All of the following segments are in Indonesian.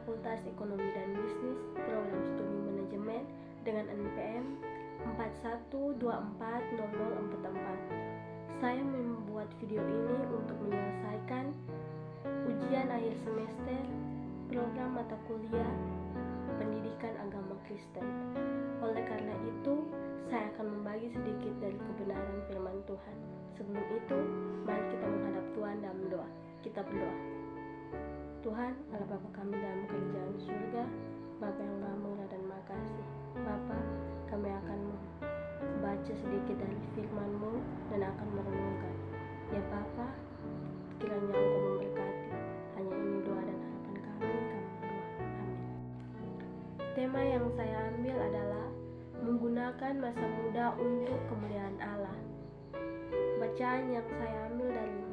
Fakultas Ekonomi dan Bisnis, Program Studi Manajemen dengan NPM 41240044. Saya membuat video ini untuk menyelesaikan ujian akhir semester program mata kuliah Pendidikan Agama Kristen. Oleh karena itu, saya akan membagi sedikit dari kebenaran firman Tuhan. Sebelum itu, mari kita menghadap Tuhan dalam doa. Kita berdoa. Tuhan, Allah Bapa kami dalam kerajaan surga, Bapa yang Maha Murah dan Maha Kasih. Bapa, kami akan membaca sedikit dari firman-Mu dan akan merenungkan. Ya Bapa, kiranya Engkau memberkati. Hanya ini doa dan harapan kami berdoa. Amin. Tema yang saya ambil adalah menggunakan masa muda untuk kemuliaan Allah. Bacaan yang saya ambil dari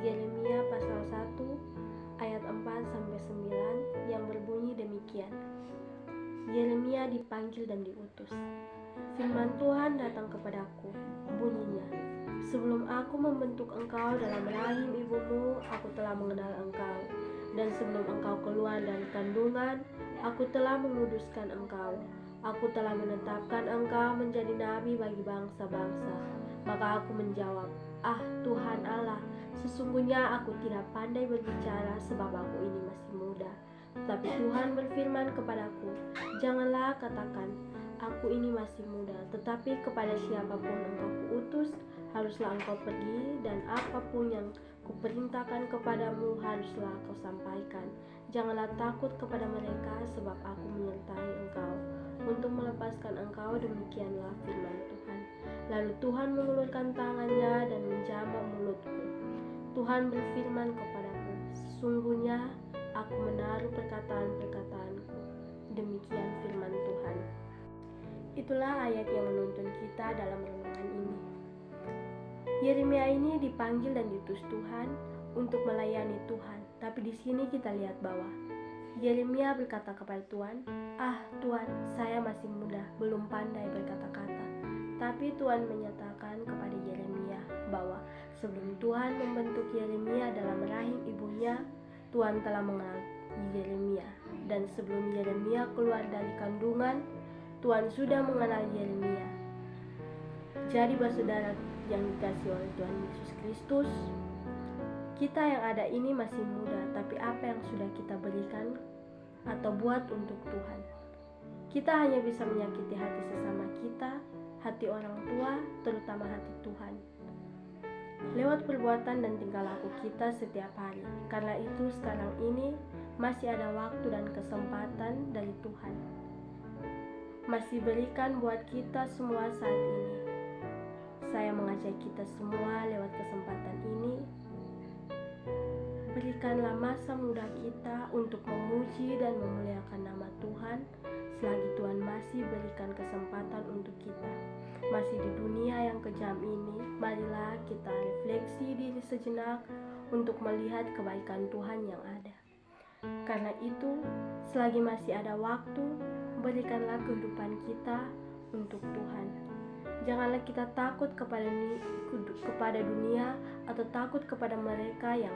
Yeremia pasal 1 ayat 4-9 yang berbunyi demikian. Yeremia dipanggil dan diutus. Firman Tuhan datang kepadaku, bunyinya, sebelum aku membentuk engkau dalam rahim ibumu, aku telah mengenal engkau. Dan sebelum engkau keluar dari kandungan, aku telah menguduskan engkau. Aku telah menetapkan engkau menjadi nabi bagi bangsa-bangsa. Maka aku menjawab, Tuhan Allah, sesungguhnya aku tidak pandai berbicara sebab aku ini masih muda. Tetapi Tuhan berfirman kepadaku, janganlah katakan, aku ini masih muda, tetapi kepada siapapun engkau kuutus, haruslah engkau pergi, dan apapun yang kuperintahkan kepadamu haruslah kau sampaikan. Janganlah takut kepada mereka, sebab aku menyertai engkau untuk melepaskan engkau, demikianlah firman Tuhan. Lalu Tuhan mengulurkan tangannya dan menjamah mulutku. Tuhan berfirman kepadaku, sesungguhnya aku menaruh perkataan-perkataanku. Demikian firman Tuhan. Itulah ayat yang menuntun kita dalam renungan ini. Yeremia ini dipanggil dan diutus Tuhan untuk melayani Tuhan. Tapi di sini kita lihat bahwa Yeremia berkata kepada Tuhan, Tuhan, saya masih muda, belum pandai berkata-kata. Tapi Tuhan menyatakan kepada Yeremia bahwa sebelum Tuhan membentuk Yeremia dalam rahim ibunya, Tuhan telah mengenal Yeremia. Dan sebelum Yeremia keluar dari kandungan, Tuhan sudah mengenal Yeremia. Jadi saudara yang dikasihi oleh Tuhan Yesus Kristus, kita yang ada ini masih muda, tapi apa yang sudah kita berikan atau buat untuk Tuhan? Kita hanya bisa menyakiti hati sesama kita, hati orang tua, terutama hati Tuhan, lewat perbuatan dan tingkah laku kita setiap hari. Karena itu sekarang ini masih ada waktu dan kesempatan dari Tuhan, masih berikan buat kita semua saat ini. Saya mengajak kita semua lewat kesempatan ini, berikanlah masa muda kita untuk memuji dan memuliakan nama Tuhan selagi Tuhan masih berikan kesempatan untuk kita. Masih di dunia yang kejam ini, marilah kita refleksi diri sejenak untuk melihat kebaikan Tuhan yang ada. Karena itu, selagi masih ada waktu, berikanlah kehidupan kita untuk Tuhan. Janganlah kita takut kepada dunia atau takut kepada mereka yang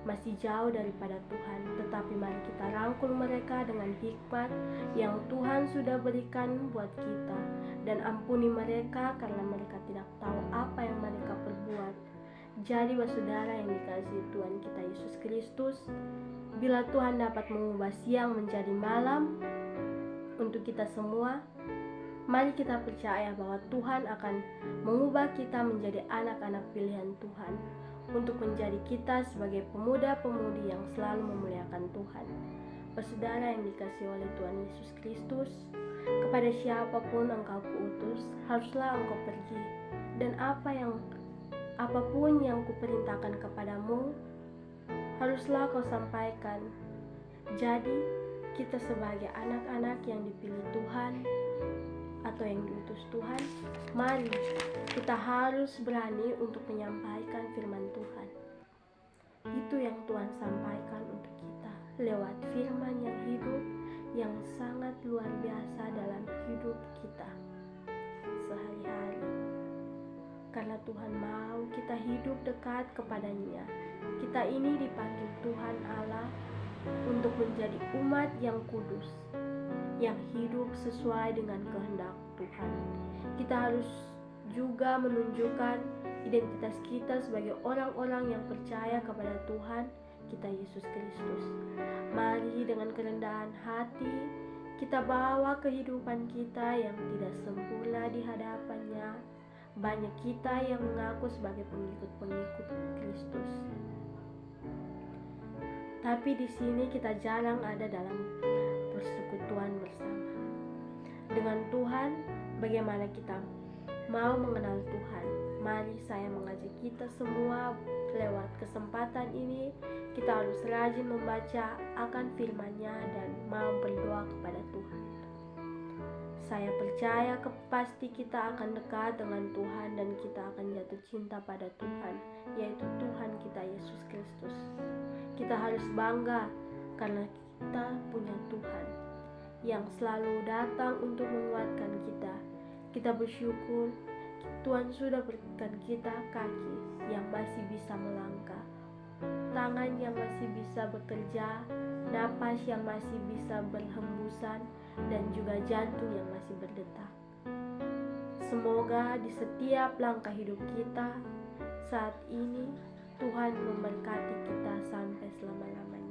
masih jauh daripada Tuhan, tetapi mari kita rangkul mereka dengan hikmat yang Tuhan sudah berikan buat kita, dan ampuni mereka karena mereka tidak tahu apa yang mereka perbuat. Jadi saudara yang dikasihi Tuhan kita Yesus Kristus, bila Tuhan dapat mengubah siang menjadi malam untuk kita semua, mari kita percaya bahwa Tuhan akan mengubah kita menjadi anak-anak pilihan Tuhan, untuk menjadi kita sebagai pemuda-pemudi yang selalu memuliakan Tuhan. Saudara yang dikasihi oleh Tuhan Yesus Kristus, kepada siapapun engkau kuutus, haruslah engkau pergi, dan apapun yang kuperintahkan kepadamu, haruslah kau sampaikan. Jadi, kita sebagai anak-anak yang dipilih Tuhan atau yang diutus Tuhan, mari kita harus berani untuk menyampaikan firman Tuhan. Itu yang Tuhan sampaikan untuk kita lewat firman yang hidup, yang sangat luar biasa dalam hidup kita sehari-hari. Karena Tuhan mau kita hidup dekat kepadanya. Kita ini dipanggil Tuhan Allah untuk untuk menjadi umat yang kudus, yang hidup sesuai dengan kehendak Tuhan. Kita harus juga menunjukkan identitas kita sebagai orang-orang yang percaya kepada Tuhan kita Yesus Kristus. Mari dengan kerendahan hati kita bawa kehidupan kita yang tidak sempurna di hadapannya. Banyak kita yang mengaku sebagai pengikut-pengikut Kristus, tapi di sini kita jarang ada dalam persekutuan bersama dengan Tuhan. Bagaimana kita mau mengenal Tuhan? Mari saya mengajak kita semua lewat kesempatan ini. Kita harus rajin membaca akan firman-Nya dan mau berdoa kepada Tuhan. Saya percaya pasti kita akan dekat dengan Tuhan dan kita akan jatuh cinta pada Tuhan, yaitu Tuhan kita Yesus Kristus. Kita harus bangga karena kita punya Tuhan yang selalu datang untuk menguatkan kita. Kita bersyukur Tuhan sudah berikan kita kaki yang masih bisa melangkah, tangan yang masih bisa bekerja, napas yang masih bisa berhembusan, dan juga jantung yang masih berdetak. Semoga di setiap langkah hidup kita saat ini Tuhan memberkati kita sampai selama-lamanya.